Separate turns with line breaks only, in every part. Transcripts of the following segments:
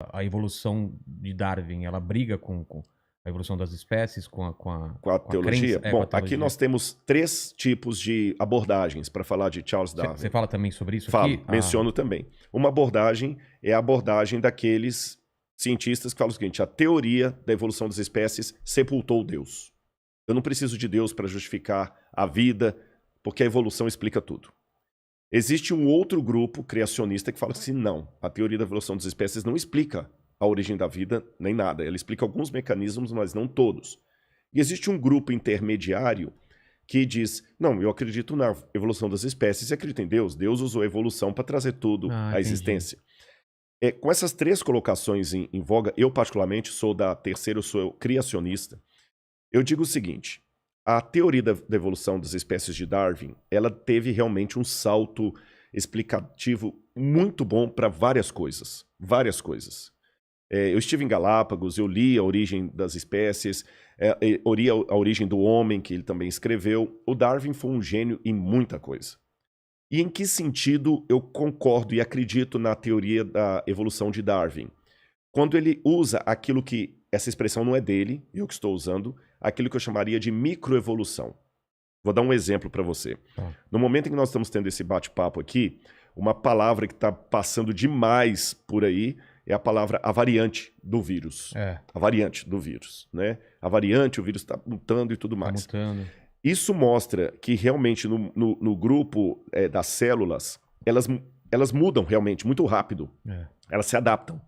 a evolução de Darwin, ela briga com a evolução das espécies,
Com a
com a crença,
teologia?
com a
Bom, aqui
teologia?
nós temos 3 tipos de abordagens para falar de Charles
Você
Darwin.
fala também sobre isso
Falo,
aqui? Ah,
menciono também. Uma abordagem é a abordagem daqueles cientistas que falam o seguinte: a teoria da evolução das espécies sepultou Deus. Eu não preciso de Deus para justificar a vida, porque a evolução explica tudo. Existe um outro grupo criacionista que fala assim: não, a teoria da evolução das espécies não explica a origem da vida nem nada. Ela explica alguns mecanismos, mas não todos. E existe um grupo intermediário que diz: não, eu acredito na evolução das espécies e acredito em Deus. Deus usou a evolução para trazer tudo à
entendi.
existência. Com essas 3 colocações em voga, eu particularmente sou da terceira, eu sou criacionista. Eu digo o seguinte: a teoria da evolução das espécies de Darwin, ela teve realmente um salto explicativo muito bom para várias coisas. Várias coisas. Eu estive em Galápagos, eu li a origem das espécies, eu li a origem do homem, que ele também escreveu. O Darwin foi um gênio em muita coisa. E em que sentido eu concordo e acredito na teoria da evolução de Darwin? Quando ele usa aquilo que, essa expressão não é dele, eu que estou usando, aquilo que eu chamaria de microevolução. Vou dar um exemplo para você.
Tá.
No momento em que nós estamos tendo esse bate-papo aqui, uma palavra que está passando demais por aí é a palavra a variante do vírus. A variante do vírus, né? A variante, o vírus está mutando e tudo
Tá
mais.
mutando.
Isso mostra que realmente no grupo das células, elas mudam realmente muito rápido. Elas se adaptam.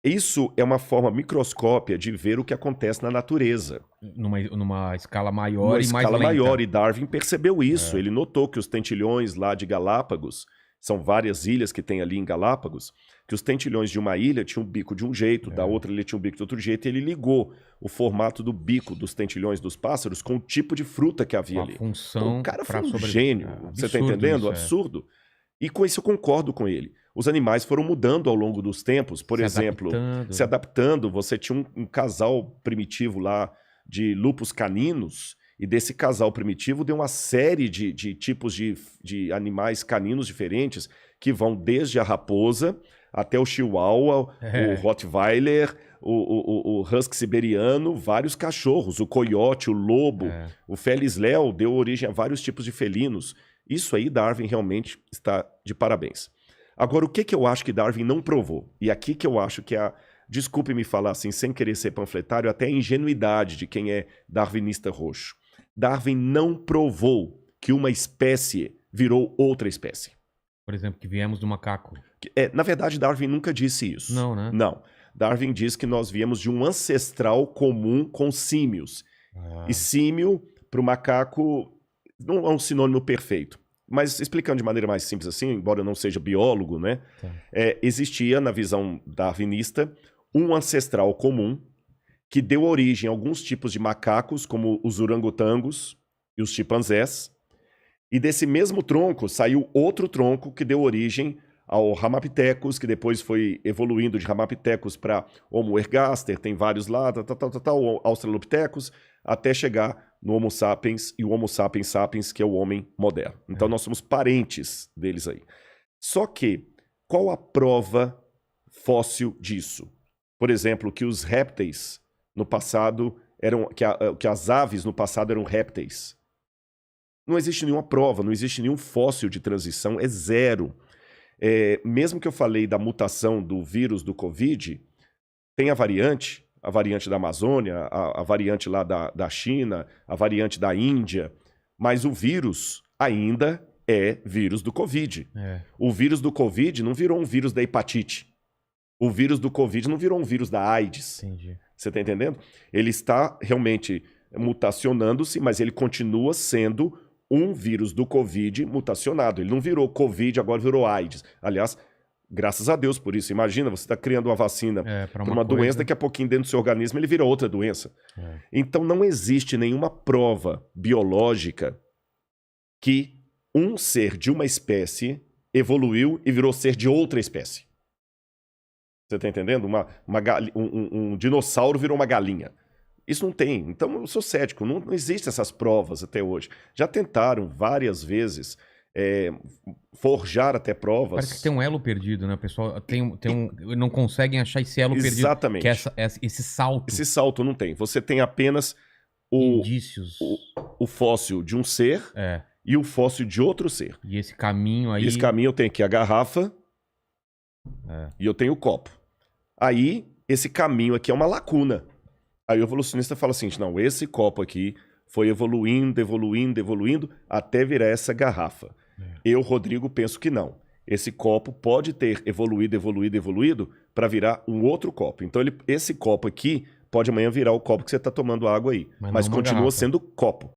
Isso é uma forma microscópia de ver o que acontece na natureza.
Numa escala maior
Numa
e mais
escala
lenta.
maior, e Darwin percebeu isso. Ele notou que os tentilhões lá de Galápagos, são várias ilhas que tem ali em Galápagos, que os tentilhões de uma ilha tinham um bico de um jeito, da outra ilha tinha um bico de outro jeito, e ele ligou o formato do bico dos tentilhões dos pássaros com o tipo de fruta que havia ali.
Função
Então, o cara foi um
sobre...
gênio, você está entendendo?
Isso,
Absurdo. E com isso eu concordo com ele. Os animais foram mudando ao longo dos tempos, por exemplo, se adaptando. Você tinha um casal primitivo lá de lupus caninos, e desse casal primitivo deu uma série de tipos de animais caninos diferentes, que vão desde a raposa até o chihuahua, o rottweiler, o husky siberiano, vários cachorros, o coiote, o lobo, o felis leu deu origem a vários tipos de felinos. Isso aí Darwin realmente está de parabéns. Agora, o que eu acho que Darwin não provou? E aqui que eu acho que desculpe me falar assim, sem querer ser panfletário, até a ingenuidade de quem é darwinista roxo. Darwin não provou que uma espécie virou outra espécie.
Por exemplo, que viemos do macaco.
Na verdade, Darwin nunca disse isso.
Não, né?
Não. Darwin diz que nós viemos de um ancestral comum com símios. E símio, para o macaco, não é um sinônimo perfeito. Mas explicando de maneira mais simples assim, embora eu não seja biólogo, né? Existia, na visão darwinista, um ancestral comum que deu origem a alguns tipos de macacos, como os orangotangos e os chimpanzés. E desse mesmo tronco saiu outro tronco que deu origem ao Ramapithecus, que depois foi evoluindo de Ramapithecus para Homo ergaster, tem vários lá, Australopithecus, até chegar no Homo sapiens e o Homo sapiens sapiens, que é o homem moderno. Então nós somos parentes deles aí. Só que, qual a prova fóssil disso? Por exemplo, que os répteis no passado que as aves no passado eram répteis. Não existe nenhuma prova, não existe nenhum fóssil de transição, é zero. Mesmo que eu falei da mutação do vírus do Covid, tem a variante da Amazônia, a variante lá da China, a variante da Índia, mas o vírus ainda é vírus do Covid. O vírus do Covid não virou um vírus da hepatite. O vírus do Covid não virou um vírus da AIDS.
Entendi.
Você está entendendo? Ele está realmente mutacionando-se, mas ele continua sendo um vírus do Covid mutacionado. Ele não virou Covid, agora virou AIDS. Aliás, graças a Deus por isso. Imagina, você está criando uma vacina para uma doença, daqui a pouquinho dentro do seu organismo ele vira outra doença. Então não existe nenhuma prova biológica que um ser de uma espécie evoluiu e virou ser de outra espécie. Você está entendendo? Um dinossauro virou uma galinha. Isso não tem. Então eu sou cético. Não existem essas provas até hoje. Já tentaram várias vezes forjar até provas.
Parece que tem um elo perdido, né? O pessoal não conseguem achar esse elo perdido.
Exatamente.
Que é esse salto.
Esse salto não tem. Você tem apenas
Indícios.
o fóssil de um ser e o fóssil de outro ser.
E esse caminho aí...
E esse caminho eu tenho aqui a garrafa e eu tenho o copo. Aí, esse caminho aqui é uma lacuna. Aí o evolucionista fala assim, não, esse copo aqui foi evoluindo, evoluindo, evoluindo, até virar essa garrafa. Eu, Rodrigo, penso que não. Esse copo pode ter evoluído, evoluído, evoluído para virar um outro copo. Então, esse copo aqui pode amanhã virar o copo que você está tomando água aí. Mas continua sendo copo.